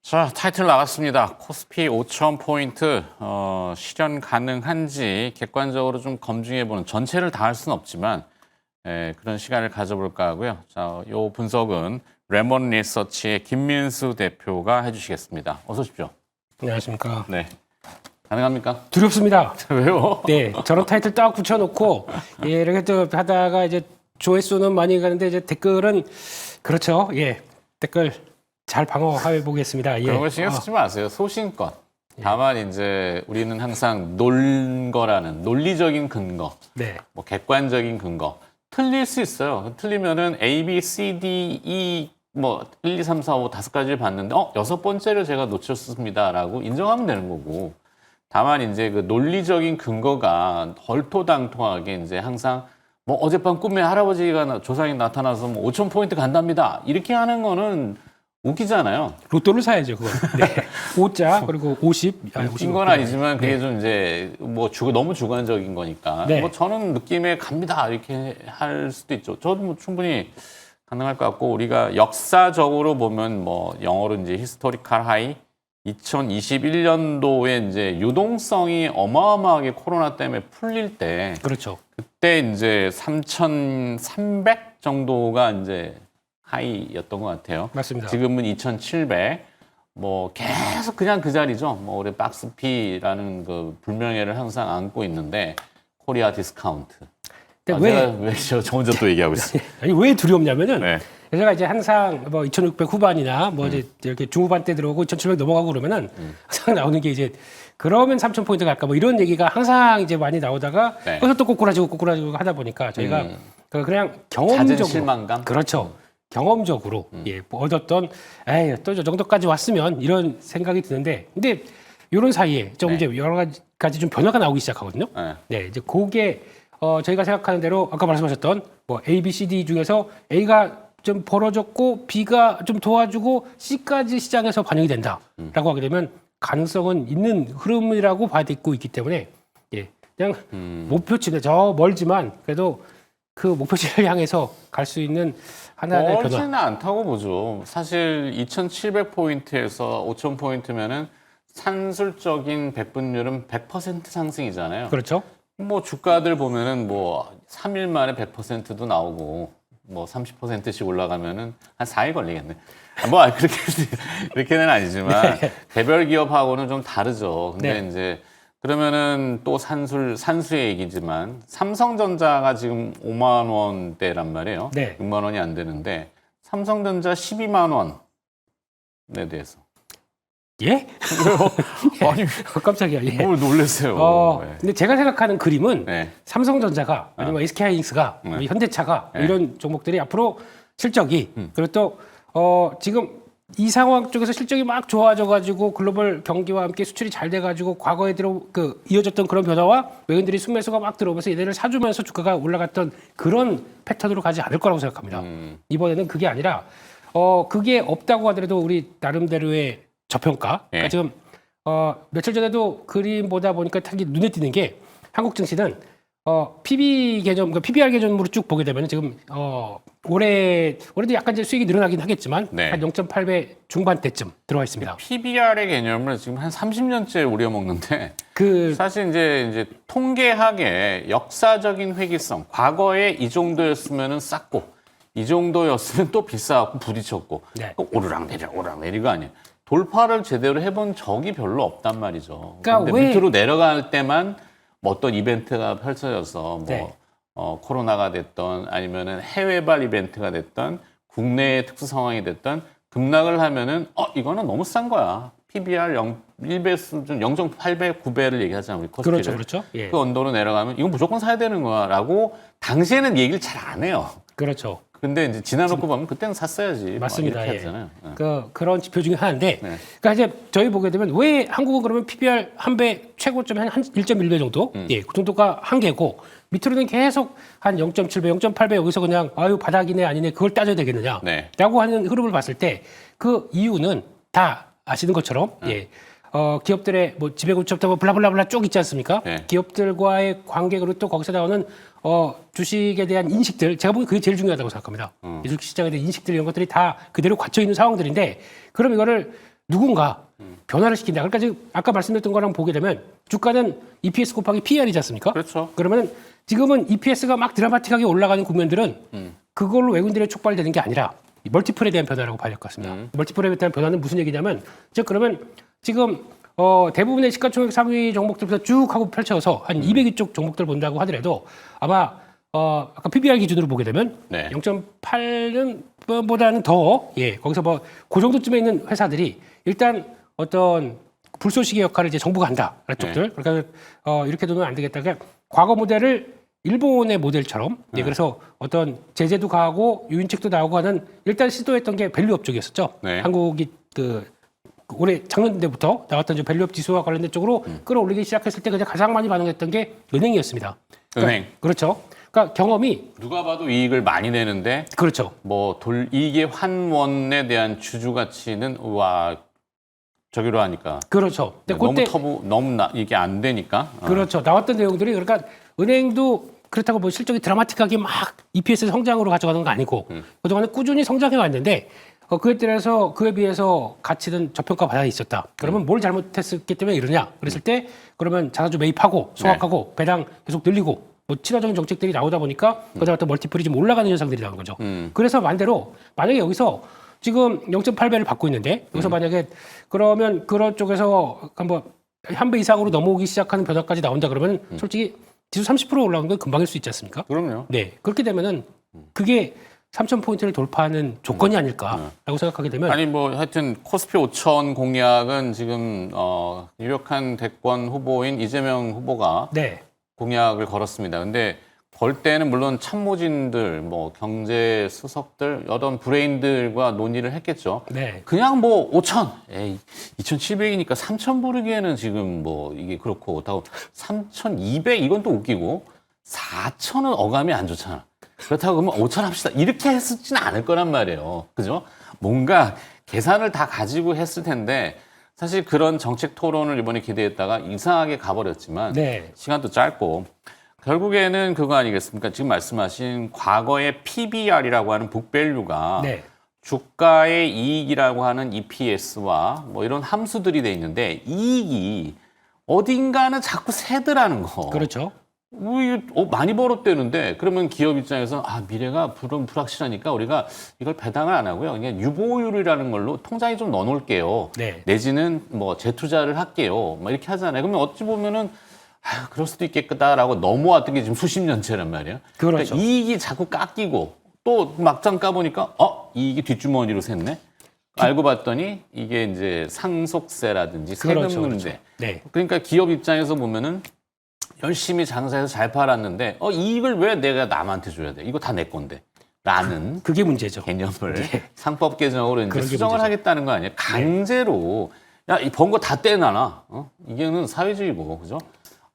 자, 타이틀 나갔습니다. 코스피 5,000포인트 실현 가능한지 객관적으로 좀 검증해보는, 전체를 다 할 수는 없지만 그런 시간을 가져볼까 하고요. 자, 요 분석은 레몬 리서치의 김민수 대표가 해주시겠습니다. 어서 오십시오. 안녕하십니까. 네, 가능합니까? 두렵습니다. 왜요? 네, 저런 타이틀 딱 붙여놓고 이렇게 또 하다가 이제 조회수는 많이 가는데 이제 댓글은 그렇죠. 예, 댓글 잘 방어해 보겠습니다. 예. 그런 걸 신경 쓰지 마세요. 소신껏. 다만 이제 우리는 항상 논거라는 논리적인 근거, 네, 뭐 객관적인 근거. 틀릴 수 있어요. 틀리면은 A, B, C, D, E 뭐 1, 2, 3, 4, 5 다섯 가지를 봤는데 여섯 번째를 제가 놓쳤습니다라고 인정하면 되는 거고. 다만 이제 그 논리적인 근거가 덜토당토하게 이제 항상 뭐 어젯밤 꿈에 할아버지가 조상이 나타나서 뭐 5,000포인트 간답니다. 이렇게 하는 거는 웃기잖아요. 로또를 사야죠, 그건. 네. 5자 그리고 50. 웃긴 건 아니지만 그게 좀 이제 뭐 너무 주관적인 거니까. 네. 뭐 저는 느낌에 갑니다 이렇게 할 수도 있죠. 저도 뭐 충분히 가능할 것 같고, 우리가 역사적으로 보면 뭐 영어로 이제 히스토리컬 하이 2021년도에 이제 유동성이 어마어마하게 코로나 때문에 풀릴 때, 그렇죠. 그때 이제 3,300 정도가 이제 하이였던 것 같아요. 맞습니다. 지금은 2,700. 뭐 계속 그냥 그 자리죠. 뭐 우리 박스피라는 그 불명예를 항상 안고 있는데, 코리아 디스카운트. 근데 저 혼자 또 얘기하고 있어요. 아니, 왜 두렵냐면은 네. 제가 이제 항상 뭐 2,600 후반이나 뭐 이제 이렇게 중후반 때 들어오고 2,700 넘어가고 그러면은 항상 나오는 게 이제 그러면 3,000포인트 갈까 뭐 이런 얘기가 항상 이제 많이 나오다가 네. 거기서 또 꼬꾸라지고 하다 보니까 저희가 그냥 경험적으로 잦은 실망감? 그렇죠. 경험적으로 예, 뭐 얻었던 에이 또 저 정도까지 왔으면 이런 생각이 드는데, 근데 이런 사이에 좀 이제 여러 가지 좀 변화가 나오기 시작하거든요. 네, 이제 그게 저희가 생각하는 대로 아까 말씀하셨던 뭐 A, B, C, D 중에서 A가 좀 벌어졌고 B가 좀 도와주고 C까지 시장에서 반영이 된다라고 하게 되면 가능성은 있는 흐름이라고 봐야 되고 있기 때문에 예, 그냥 목표치는 저 멀지만 그래도 그 목표치를 향해서 갈 수 있는 하나의 변화. 멀지는 않다고 보죠. 사실 2,700포인트에서 5,000포인트면은 산술적인 배분율은 100% 상승이잖아요. 그렇죠. 뭐 주가들 보면은 뭐 3일 만에 100%도 나오고 뭐 30%씩 올라가면은 한 4일 걸리겠네. 뭐 그렇게는 아니지만 개별 기업하고는 좀 다르죠. 근데 네. 이제 그러면은 또 산수의 얘기지만 삼성전자가 지금 5만 원대란 말이에요. 네. 6만 원이 안 되는데 삼성전자 12만 원에 대해서. 예? 아니, 깜짝이야. 예. 뭘 놀랐어요. 네. 근데 제가 생각하는 그림은 네. 삼성전자가 아니면 SK하이닉스가 현대차가 이런 종목들이 앞으로 실적이 그리고 또 지금 이 상황 쪽에서 실적이 막 좋아져가지고 글로벌 경기와 함께 수출이 잘 돼가지고 과거에 이어졌던 그런 변화와 외국인들이 순매수가 막 들어오면서 얘네를 사주면서 주가가 올라갔던 그런 패턴으로 가지 않을 거라고 생각합니다. 이번에는 그게 아니라 그게 없다고 하더라도 우리 나름대로의 저평가. 그러니까 지금 며칠 전에도 그림 보다 보니까 되게 눈에 띄는 게 한국 증시는 PB 개념, 그러니까 PBR 개념으로 쭉 보게 되면 지금 올해도 약간 이제 수익이 늘어나긴 하겠지만 한 0.8배 중반대쯤 들어와 있습니다. PBR의 개념을 지금 한 30년째 우려먹는데, 사실 이제 통계학의 역사적인 회귀성, 과거에 이 정도였으면은 쌌고 이 정도였으면 또 비싸고 부딪혔고 오르락내리가 아니에요. 돌파를 제대로 해본 적이 별로 없단 말이죠. 그러니까 근데 밑으로 내려갈 때만 뭐 어떤 이벤트가 펼쳐져서 네. 코로나가 됐던 아니면은 해외발 이벤트가 됐던 국내의 특수 상황이 됐던 급락을 하면은 이거는 너무 싼 거야. PBR 1배 수준 0.8배, 9배를 얘기하잖아요. 우리 코스피를. 그렇죠. 예. 그 언더로 내려가면 이건 무조건 사야 되는 거야라고 당시에는 얘기를 잘 안 해요. 그렇죠. 근데 이제 지나놓고 보면 그때는 샀어야지. 맞습니다. 이렇게 하잖아요. 그런 지표 중에 하나인데, 그러니까 이제 저희 보게 되면 왜 한국은 그러면 PBR 한 배 최고점이 한 1.1배 정도, 예, 그 정도가 한계고 밑으로는 계속 한 0.7배, 0.8배 여기서 그냥 바닥이네 아니네 그걸 따져야 되겠느냐, 라고 하는 흐름을 봤을 때 그 이유는 다 아시는 것처럼 예. 기업들의 뭐 지배구조부터 블라블라블라 쭉 있지 않습니까? 기업들과의 관계 그리고 또 거기서 나오는 주식에 대한 인식들, 제가 보기엔 그게 제일 중요하다고 생각합니다. 주식 시장에 대한 인식들 이런 것들이 다 그대로 갇혀 있는 상황들인데, 그럼 이거를 누군가 변화를 시킨다. 그러니까 지금 아까 말씀드렸던 거랑 보게 되면 주가는 EPS 곱하기 PER이지 않습니까? 그렇죠. 그러면 지금은 EPS가 막 드라마틱하게 올라가는 국면들은 그걸로 외국인들의 촉발되는 게 아니라 이 멀티플에 대한 변화라고 봐야 될 것 같습니다. 멀티플에 대한 변화는 무슨 얘기냐면 즉 그러면 지금 대부분의 시가총액 3위 종목들부터 쭉 하고 펼쳐서 한 200위 쪽 종목들 본다고 하더라도 아마 아까 PBR 기준으로 보게 되면 네. 0.8은 보다는 더 거기서 뭐 그 정도쯤에 있는 회사들이 일단 어떤 불쏘시개 역할을 이제 정부가 한다라는 쪽들. 그러니까 이렇게 두면 안 되겠다. 그러니까 과거 모델을 일본의 모델처럼 그래서 어떤 제재도 가하고 유인책도 나오고 하는 일단 시도했던 게 밸류업 쪽이었었죠. 네. 한국이 올해 작년부터 나왔던 밸류업 지수와 관련된 쪽으로 끌어올리기 시작했을 때 그냥 가장 많이 반응했던 게 은행이었습니다. 그러니까, 은행. 그렇죠. 그러니까 경험이 누가 봐도 이익을 많이 내는데 그렇죠. 뭐 이익의 환원에 대한 주주 가치는 저기로 하니까 그렇죠. 근데 너무 이게 안 되니까. 그렇죠. 나왔던 내용들이 그러니까 은행도 그렇다고 뭐 실적이 드라마틱하게 막 EPS 성장으로 가져가는 거 아니고 그동안에 꾸준히 성장해 왔는데 그에 비해서 가치는 저평가 바닥에 있었다. 그러면 뭘 잘못했기 때문에 이러냐? 그랬을 때 그러면 자사주 매입하고 소각하고 배당 계속 늘리고 뭐 친화적인 정책들이 나오다 보니까 그다음 어떤 멀티플이 좀 올라가는 현상들이 나오는 거죠. 그래서 반대로 만약에 여기서 지금 0.8배를 받고 있는데 여기서 만약에 그러면 그런 쪽에서 한번 한 배 이상으로 넘어오기 시작하는 변화까지 나온다 그러면 솔직히 지수 30% 올라오는 건 금방일 수 있지 않습니까? 그럼요. 네. 그렇게 되면은 그게 3,000포인트를 돌파하는 조건이 아닐까라고 생각하게 되면 아니 뭐 하여튼 코스피 5천 공약은 지금 유력한 대권 후보인 이재명 후보가 네. 공약을 걸었습니다. 근데 걸 때는 물론 참모진들, 뭐 경제 수석들, 여러 브레인들과 논의를 했겠죠. 네. 그냥 뭐 5천, 2,700이니까 3천 부르기에는 지금 뭐 이게 그렇고 그렇다고 3,200 이건 또 웃기고 4천은 어감이 안 좋잖아. 그렇다고 그러면 5천 합시다. 이렇게 했을지는 않을 거란 말이에요. 그죠? 뭔가 계산을 다 가지고 했을 텐데 사실 그런 정책 토론을 이번에 기대했다가 이상하게 가버렸지만 네. 시간도 짧고 결국에는 그거 아니겠습니까? 지금 말씀하신 과거의 PBR이라고 하는 북밸류가 네. 주가의 이익이라고 하는 EPS와 뭐 이런 함수들이 돼 있는데 이익이 어딘가는 자꾸 새더라는 거. 그렇죠. 많이 벌었대는데 그러면 기업 입장에서 미래가 불확실하니까 우리가 이걸 배당을 안 하고요. 그냥 유보율이라는 걸로 통장에 좀 넣어놓을게요. 네. 내지는 뭐 재투자를 할게요. 뭐 이렇게 하잖아요. 그러면 어찌 보면은 그럴 수도 있겠다라고 넘어왔던 게 지금 수십 년째란 말이에요. 그렇죠. 그러니까 이익이 자꾸 깎이고 또 막상 까보니까 이익이 뒷주머니로 샜네. 알고 봤더니 이게 이제 상속세라든지 세금 그렇죠, 문제. 그렇죠. 네. 그러니까 기업 입장에서 보면은 열심히 장사해서 잘 팔았는데 이익을 왜 내가 남한테 줘야 돼? 이거 다 내 건데. 라는 그게 문제죠. 개념을 네. 상법 개정으로 이제 그런 게 수정을 문제죠. 하겠다는 거 아니에요? 강제로 이 번 거 다 떼놔라. 이게는 사회주의고 그죠?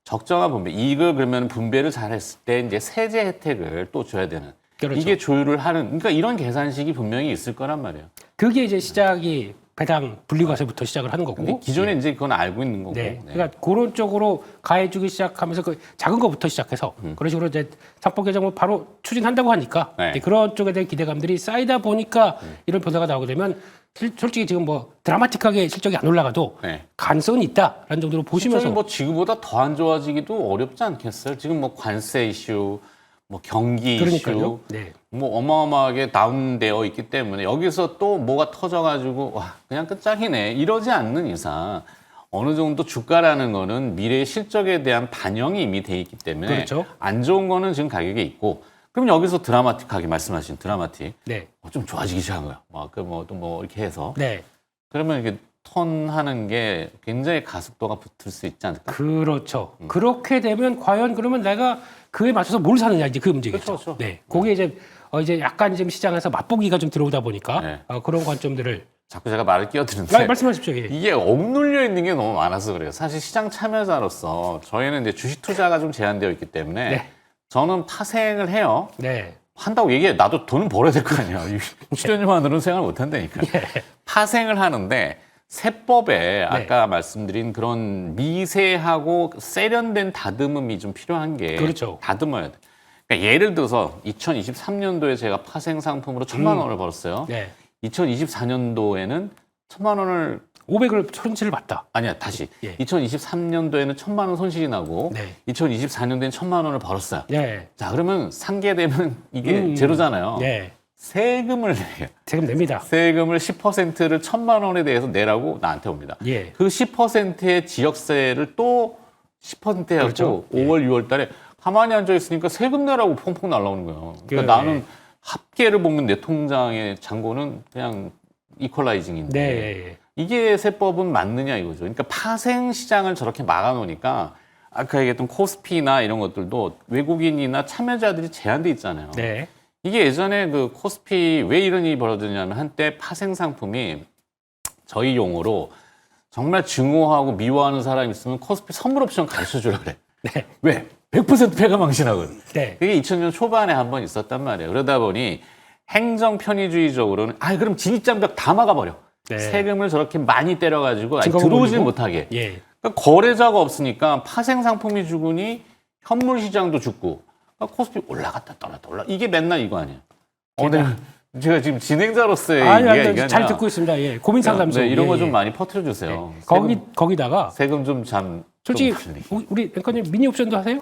적정한 분배. 이익을 그러면 분배를 잘 했을 때 이제 세제 혜택을 또 줘야 되는. 그렇죠. 이게 조율을 하는. 그러니까 이런 계산식이 분명히 있을 거란 말이에요. 그게 이제 시작이 배당 분리과세부터 시작을 하는 거고. 근데 기존에 이제 그건 알고 있는 거고. 네. 그러니까 그런 쪽으로 가해주기 시작하면서 그 작은 거부터 시작해서 그런 식으로 이제 상법 개정을 바로 추진한다고 하니까 네. 그런 쪽에 대한 기대감들이 쌓이다 보니까 이런 변화가 나오게 되면 솔직히 지금 뭐 드라마틱하게 실적이 안 올라가도 네. 가능성은 있다라는 정도로 보시면서 실적이 뭐 지금보다 더 안 좋아지기도 어렵지 않겠어요? 지금 뭐 관세 이슈, 뭐 경기 그러니까요. 이슈, 네. 뭐 어마어마하게 다운되어 있기 때문에 여기서 또 뭐가 터져가지고 그냥 끝장이네 이러지 않는 이상 어느 정도 주가라는 거는 미래의 실적에 대한 반영이 이미 돼 있기 때문에 그렇죠. 안 좋은 거는 지금 가격에 있고 그럼 여기서 드라마틱하게 말씀하신 드라마틱 네. 좀 좋아지기 시작한 거야. 또 뭐 이렇게 해서 네. 그러면 이게 턴하는 게 굉장히 가속도가 붙을 수 있지 않을까? 그렇죠. 그렇게 되면 과연 그러면 내가 그에 맞춰서 뭘 사느냐 이제 그 문제겠죠. 그렇죠. 네. 그게 이제 약간 지금 시장에서 맛보기가 좀 들어오다 보니까 네. 그런 관점들을 자꾸 제가 말을 끼어드는데 말씀하십시오. 예. 이게 억눌려 있는 게 너무 많아서 그래요. 사실 시장 참여자로서 저희는 이제 주식 투자가 좀 제한되어 있기 때문에 네. 저는 파생을 해요. 네. 한다고 얘기해. 나도 돈은 벌어야 될 거 아니야. 출연료만으로는 생활 못 한다니까. 파생을 하는데 세법에 아까 말씀드린 그런 미세하고 세련된 다듬음이 좀 필요한 게 그렇죠. 다듬어야 돼. 그러니까 예를 들어서 2023년도에 제가 파생 상품으로 1,000만 원을 벌었어요. 네. 2024년도에는 1,000만 원을 500을 손실을 봤다. 아니야, 다시. 예. 2023년도에는 1,000만 원 손실이 나고 네. 2024년도에는 1,000만 원을 벌었어요. 네. 자, 그러면 상계되면 이게 제로잖아요. 네. 세금을 내요. 세금 냅니다. 세금을 10%를 1,000만 원에 대해서 내라고 나한테 옵니다. 예. 그 10%의 지역세를 또 10% 해갖고 그렇죠. 5월, 6월 달에 가만히 앉아 있으니까 세금 내라고 펑펑 날라오는 거예요. 그러니까 나는 합계를 보면 내 통장의 잔고는 그냥 이퀄라이징인데 네. 이게 세법은 맞느냐 이거죠. 그러니까 파생 시장을 저렇게 막아놓으니까 아까 얘기했던 코스피나 이런 것들도 외국인이나 참여자들이 제한돼 있잖아요. 네. 이게 예전에 그 코스피 왜 이런 일이 벌어지냐면 한때 파생 상품이 저희 용어로 정말 증오하고 미워하는 사람이 있으면 코스피 선물 옵션 가르쳐 주라 그래. 네. 왜? 100% 패가 망신하거든. 네. 그게 2000년 초반에 한 번 있었단 말이에요. 그러다 보니 행정 편의주의적으로는 그럼 진입장벽 다 막아버려. 네. 세금을 저렇게 많이 때려가지고 증거가 들어오질 올리고? 못하게. 예. 그러니까 거래자가 없으니까 파생 상품이 죽으니 현물 시장도 죽고 그러니까 코스피 올라갔다 떨어졌다 이게 맨날 이거 아니에요. 제가 지금 진행자로서의 얘기가 잘 듣고 있습니다. 예. 고민 상담소. 네, 이런 거 좀 예. 많이 퍼뜨려 주세요. 거기다가 세금 좀 솔직히 우리 앵커님 미니 옵션도 하세요?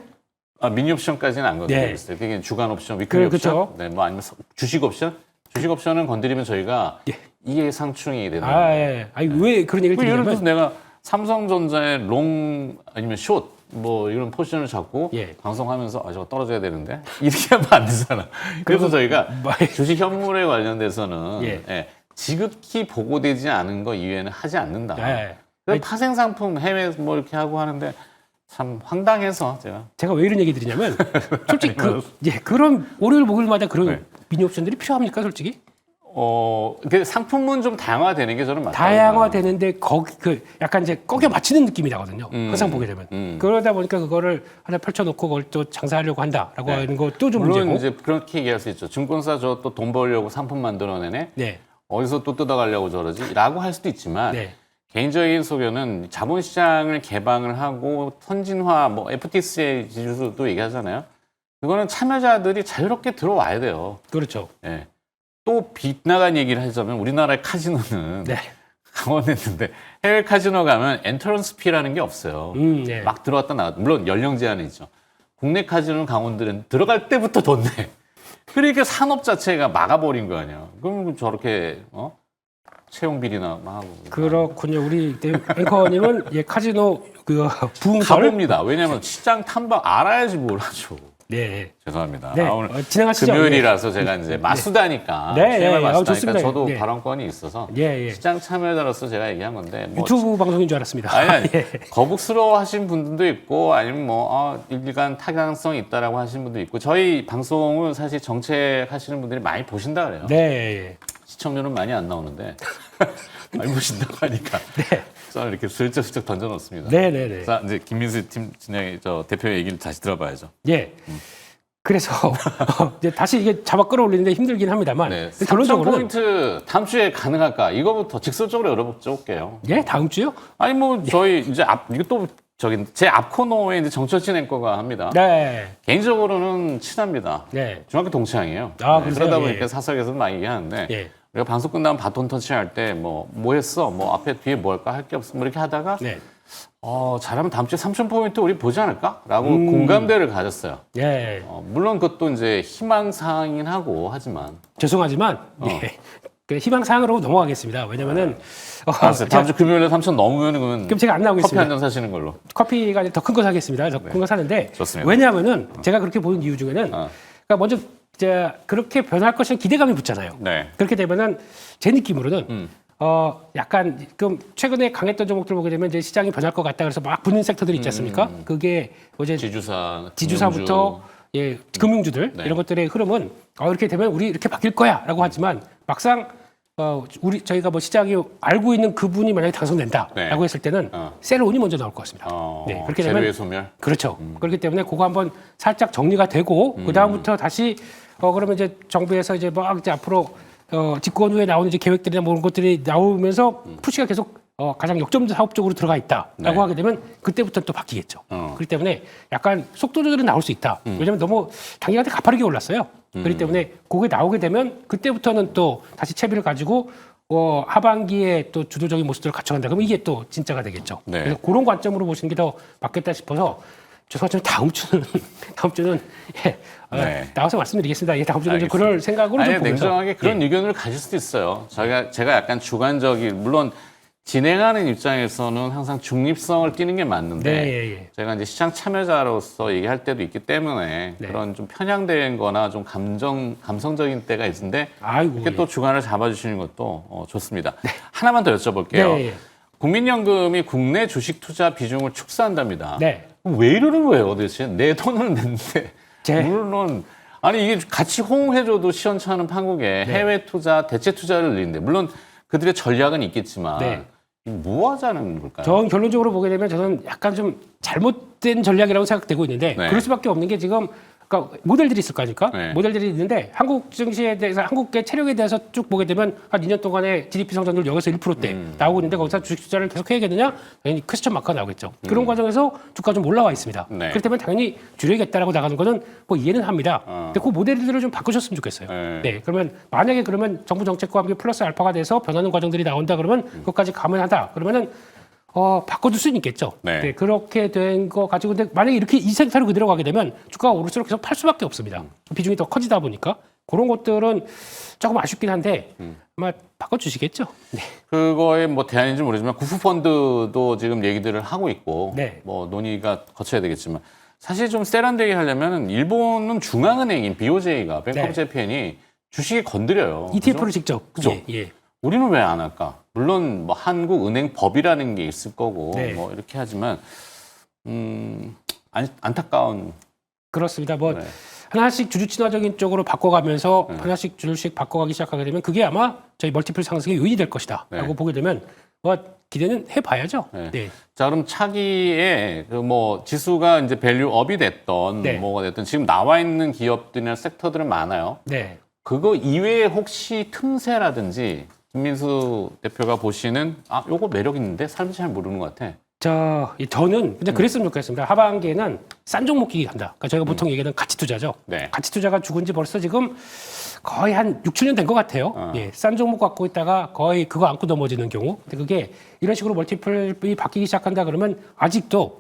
미니 옵션까지는 안 건드리고 네. 있어요. 그게 주간 옵션, 위클리 옵션, 그렇죠. 네, 뭐 아니면 주식 옵션. 주식 옵션은 건드리면 저희가 이게 상충이 되는 거예요. 예. 아니 왜 그런 얘기를 예를 들어서 드리냐면 내가 삼성전자의 롱 아니면 숏 뭐 이런 포지션을 잡고 예. 방송하면서 저거 떨어져야 되는데 이렇게 하면 안 되잖아. 그래서 저희가 주식 현물에 관련돼서는 예. 지극히 보고되지 않은 거 이외에는 하지 않는다. 예. 그래서 파생 상품 해외 뭐 이렇게 하고 하는데 참 황당해서 제가 왜 이런 얘기 드리냐면 솔직히 그런 월요일 목요일마다 그런 네. 미니 옵션들이 필요합니까 솔직히? 그 상품은 좀 다양화되는 게 저는 맞다. 다양화되는데 거기 약간 이제 꺼겨 맞히는 느낌이 나거든요. 항상 보게 되면 그러다 보니까 그거를 하나 펼쳐놓고 그걸 또 장사하려고 한다라고 하는 것도 좀 물론 문제고. 이제 그렇게 얘기할 수 있죠. 증권사 저 또 돈 벌려고 상품 만들어내네. 네. 어디서 또 뜯어가려고 저러지?라고 할 수도 있지만 네. 개인적인 소견은 자본시장을 개방을 하고 선진화, 뭐 FTS의 지수도 얘기하잖아요. 그거는 참여자들이 자유롭게 들어와야 돼요. 그렇죠. 예. 또 빗나간 얘기를 하자면 우리나라의 카지노는 네. 강원했는데 해외 카지노 가면 엔터런스 피라는 게 없어요. 네. 막 들어왔다 나왔다. 물론 연령 제한은 있죠. 국내 카지노 강원들은 들어갈 때부터 돈 내. 그러니까 산업 자체가 막아버린 거 아니야. 그럼 저렇게 채용 비리나 막 하고. 그렇군요. 우리 앵커님은 카지노 부흥설. 가봅니다. 왜냐하면 시장 탐방 알아야지 뭘 하죠. 네. 죄송합니다. 네. 오늘 진행하시죠. 금요일이라서 제가 이제 마수다니까. 네. CMR 마수다니까 좋습니다. 저도 네. 발언권이 있어서 예. 시장 참여자로서 제가 얘기한 건데 뭐 유튜브 방송인 줄 알았습니다. 아니 예. 거북스러워하신 분들도 있고 아니면 일간 타당성이 있다라고 하시는 분도 있고 저희 방송은 사실 정책하시는 분들이 많이 보신다 그래요. 네. 시청률은 많이 안 나오는데 많이 보신다고 하니까 저는 이렇게 슬쩍슬쩍 던져놓습니다. 네네네. 자 이제 김민수 팀 진행 대표의 얘기를 다시 들어봐야죠. 예. 그래서 이제 다시 이게 잡아 끌어올리는데 힘들긴 합니다만 네. 결론적으로는 3,000포인트 다음 주에 가능할까? 이거부터 직설적으로 여쭤볼게요. 예 다음 주요? 아니 뭐 저희 이제 이거 또 제 앞 코너에 이제 정철진 앵커가 합니다. 네. 개인적으로는 친합니다. 네. 중학교 동창이에요. 그러세요? 그러다 예. 보니까 사석에서 많이 얘기하는데 예. 우리가 방송 끝나면 바톤 터치할 때 뭐 했어? 뭐 앞에 뒤에 뭐 할까? 할 게 없어? 뭐 이렇게 하다가 네. 잘하면 다음 주에 3,000포인트 우리 보지 않을까? 라고 공감대를 가졌어요. 예. 물론 그것도 이제 희망사항이긴 하고 하지만 죄송하지만 예. 그 희망사항으로 넘어가겠습니다. 왜냐면은 알았어요. 다음 주 금요일에 3,000 넘으면 그럼 제가 안 커피 나오겠습니다. 한 잔 사시는 걸로. 커피가 더 큰 거 사겠습니다. 더 큰 거 사는데 좋습니다. 왜냐하면은 제가 그렇게 보는 이유 중에는 그러니까 먼저 그렇게 변할 것이라는 기대감이 붙잖아요. 네. 그렇게 되면은 제 느낌으로는 약간 그럼 최근에 강했던 종목들 보게 되면 이제 시장이 변할 것 같다 그래서 막 붙는 섹터들이 있지 않습니까? 그게 어제 지주사부터 금융주들 네. 이런 것들의 흐름은 이렇게 되면 우리 이렇게 바뀔 거야라고 하지만 막상 저희가 뭐 시장이 알고 있는 그분이 만약에 당선된다라고 네. 했을 때는 셀온이 먼저 나올 것 같습니다. 네, 그렇게 되면 재료의 소멸. 그렇죠. 그렇기 때문에 그거 한번 살짝 정리가 되고 그 다음부터 다시 그러면 이제 정부에서 이제 막 이제 앞으로 집권 후에 나오는 이제 계획들이나 뭐 이런 것들이 나오면서 푸시가 계속 가장 역점 사업 쪽으로 들어가 있다라고 네. 하게 되면 그때부터 또 바뀌겠죠. 그렇기 때문에 약간 속도 조절이 나올 수 있다. 왜냐하면 너무 단기간에 가파르게 올랐어요. 그렇기 때문에 그게 나오게 되면 그때부터는 또 다시 채비를 가지고 하반기에 또 주도적인 모습들을 갖춰간다. 그러면 이게 또 진짜가 되겠죠. 네. 그래서 그런 관점으로 보시는 게 더 맞겠다 싶어서 죄송하지만 다음 주는 예, 네. 나와서 말씀드리겠습니다. 예, 다음 주는 좀 알겠습니다. 그럴 생각으로 좀 아니, 보면서 냉정하게 그런 예. 의견을 가질 수도 있어요. 제가 약간 주관적인, 물론 진행하는 입장에서는 항상 중립성을 띠는 게 맞는데, 네, 예, 예. 제가 이제 시장 참여자로서 얘기할 때도 있기 때문에 네. 그런 좀 편향된 거나 좀 감성적인 때가 있는데, 아이고, 이렇게 예. 또 주관을 잡아주시는 것도 좋습니다. 하나만 더 여쭤볼게요. 네, 예. 국민연금이 국내 주식 투자 비중을 축소한답니다. 네. 왜 이러는 거예요, 도대체? 내 돈을 냈는데. 물론, 아니, 이게 같이 호응해줘도 시원찮은 판국에 네. 해외 투자, 대체 투자를 늘리는데, 물론 그들의 전략은 있겠지만, 네. 뭐 하자는 걸까요? 전 결론적으로 보게 되면 저는 약간 좀 잘못된 전략이라고 생각되고 있는데 네. 그럴 수밖에 없는 게 지금 그러니까 모델들이 있을 거 아닙니까? 네. 모델들이 있는데 한국 증시에 대해서 한국의 체력에 대해서 쭉 보게 되면 한 2년 동안의 GDP 성장률 0에서 1%대 나오고 있는데 거기서 주식 투자를 계속 해야겠느냐? 당연히 퀘스천 마크가 나오겠죠. 그런 과정에서 주가 좀 올라와 있습니다. 네. 그렇다면 당연히 줄여야겠다라고 나가는 거는 뭐 이해는 합니다. 근데 그 모델들을 좀 바꾸셨으면 좋겠어요. 네. 그러면 만약에 그러면 정부 정책과 함께 플러스 알파가 돼서 변하는 과정들이 나온다 그러면 그것까지 감안하다 그러면은 바꿔줄 수는 있겠죠. 네. 그렇게 된 거 가지고 근데 만약에 이렇게 이 상태로 그대로 가게 되면 주가가 오를수록 계속 팔 수밖에 없습니다. 비중이 더 커지다 보니까 그런 것들은 조금 아쉽긴 한데 아마 바꿔주시겠죠. 네. 그거에 뭐 대안인지 모르지만 구프펀드도 지금 얘기들을 하고 있고, 네. 뭐 논의가 거쳐야 되겠지만, 사실 좀 세련되게 하려면 일본은 중앙은행인 BOJ가, 뱅크 오브 네. 재팬이 주식에 건드려요. ETF를 그죠? 직접. 그죠? 예. 우리는 왜 안 할까? 물론 뭐 한국은행법이라는 게 있을 거고 네. 뭐 이렇게 하지만 안타까운. 그렇습니다. 뭐 네. 하나씩 주주 친화적인 쪽으로 바꿔가면서 하나씩 주주씩 바꿔가기 시작하게 되면 그게 아마 저희 멀티플 상승의 요인이 될 것이다라고 네. 보게 되면 뭐 기대는 해봐야죠. 네. 네. 자, 그럼 차기에 그 뭐 지수가 이제 밸류업이 됐던 네. 뭐가 됐든 지금 나와 있는 기업들이나 섹터들은 많아요. 네. 그거 이외에 혹시 틈새라든지 김민수 대표가 보시는 요거 매력 있는데 사람들이 잘 모르는 것 같아. 저는 근데 그랬으면 좋겠습니다. 하반기에는 싼 종목 기기 간다. 그러니까 저희가 보통 얘기하는 가치 투자죠. 네. 가치 투자가 죽은 지 벌써 지금 거의 한 6, 7년 된 것 같아요. 예, 싼 종목 갖고 있다가 거의 그거 안고 넘어지는 경우. 근데 그게 이런 식으로 멀티플이 바뀌기 시작한다 그러면 아직도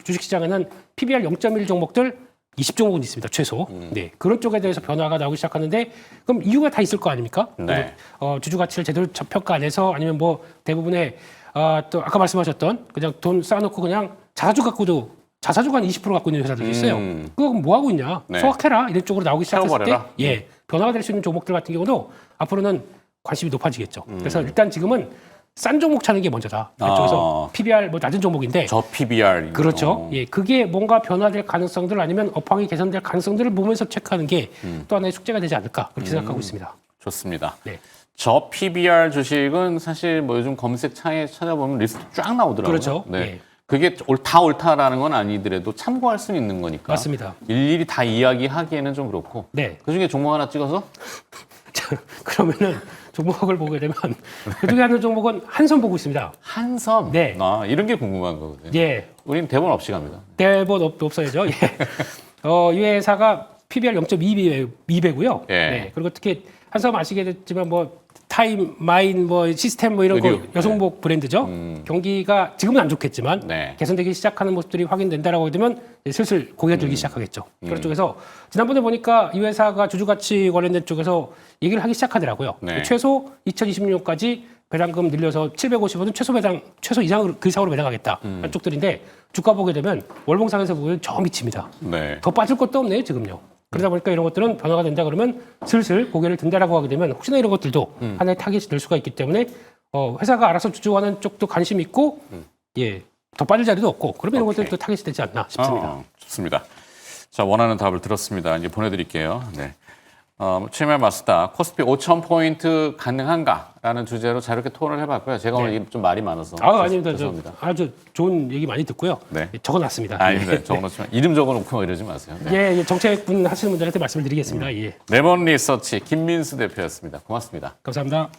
주식시장에는 PBR 0.1 종목들 20종목은 있습니다. 최소. 네. 그런 쪽에 대해서 변화가 나오기 시작하는데 그럼 이유가 다 있을 거 아닙니까? 네. 주주 가치를 제대로 평가 안 해서 아니면 뭐 대부분의 또 아까 말씀하셨던 그냥 돈 쌓아놓고 그냥 자사주가 한 20% 갖고 있는 회사들이 있어요. 그거 뭐 하고 있냐? 네. 소각해라 이런 쪽으로 나오기 시작했을 때 태워버려라? 변화가 될 수 있는 종목들 같은 경우도 앞으로는 관심이 높아지겠죠. 그래서 일단 지금은 싼 종목 찾는 게 먼저다. 그쪽에서 PBR 뭐 낮은 종목인데 저 PBR. 그렇죠. 예, 그게 뭔가 변화될 가능성들 아니면 업황이 개선될 가능성들을 보면서 체크하는 게 또 하나의 숙제가 되지 않을까 그렇게 생각하고 있습니다. 좋습니다. 네. 저 PBR 주식은 사실 뭐 요즘 검색 창에 찾아보면 리스트 쫙 나오더라고요. 그렇죠. 네. 예. 그게 다 옳다라는 건 아니더라도 참고할 수는 있는 거니까. 맞습니다. 일일이 다 이야기하기에는 좀 그렇고. 네. 그중에 종목 하나 찍어서 자, 그러면은 종목을 보게 되면 그중에 하는 종목은 한섬 보고 있습니다. 한섬. 네. 이런 게 궁금한 거거든요. 예. 우린 대본 없이 갑니다. 대본 없어야죠. 예. 이 회사가 PBR 0.2배고요. 예. 네. 그리고 특히 한섬 아시겠지만 뭐 타임, 마인, 뭐 시스템 뭐 이런 거 의류. 여성복 브랜드죠. 경기가 지금은 안 좋겠지만 네. 개선되기 시작하는 모습들이 확인된다라고 하게 되면 이제 슬슬 고개가 들기 시작하겠죠. 그런 쪽에서 지난번에 보니까 이 회사가 주주가치 관련된 쪽에서 얘기를 하기 시작하더라고요. 네. 최소 2026년까지 배당금 늘려서 750원은 최소 이상으로 그 이상으로 배당하겠다. 한 쪽들인데 주가 보게 되면 월봉상에서 보면 저 밑입니다. 네. 더 빠질 것도 없네요, 지금요. 그러다 보니까 이런 것들은 변화가 된다 그러면 슬슬 고개를 든다라고 하게 되면 혹시나 이런 것들도 하나의 타깃이 될 수가 있기 때문에 회사가 알아서 주주하는 쪽도 관심 있고 예, 더 빠질 자리도 없고 그러면 이런 것들이 또 타깃이 되지 않나 싶습니다. 좋습니다. 자, 원하는 답을 들었습니다. 이제 보내드릴게요. 네. 최말 마스다 코스피 5,000포인트 가능한가라는 주제로 자유롭게 토론을 해봤고요. 제가 오늘 좀 말이 많아서 아닙니다. 죄송합니다. 아주 좋은 얘기 많이 듣고요. 네. 적어놨습니다. 아닙니다. 적어놓지만 이름 적어놓고 이러지 마세요. 네. 예, 정책분 하시는 분들한테 말씀을 드리겠습니다. 예, 레몬 리서치 김민수 대표였습니다. 고맙습니다. 감사합니다.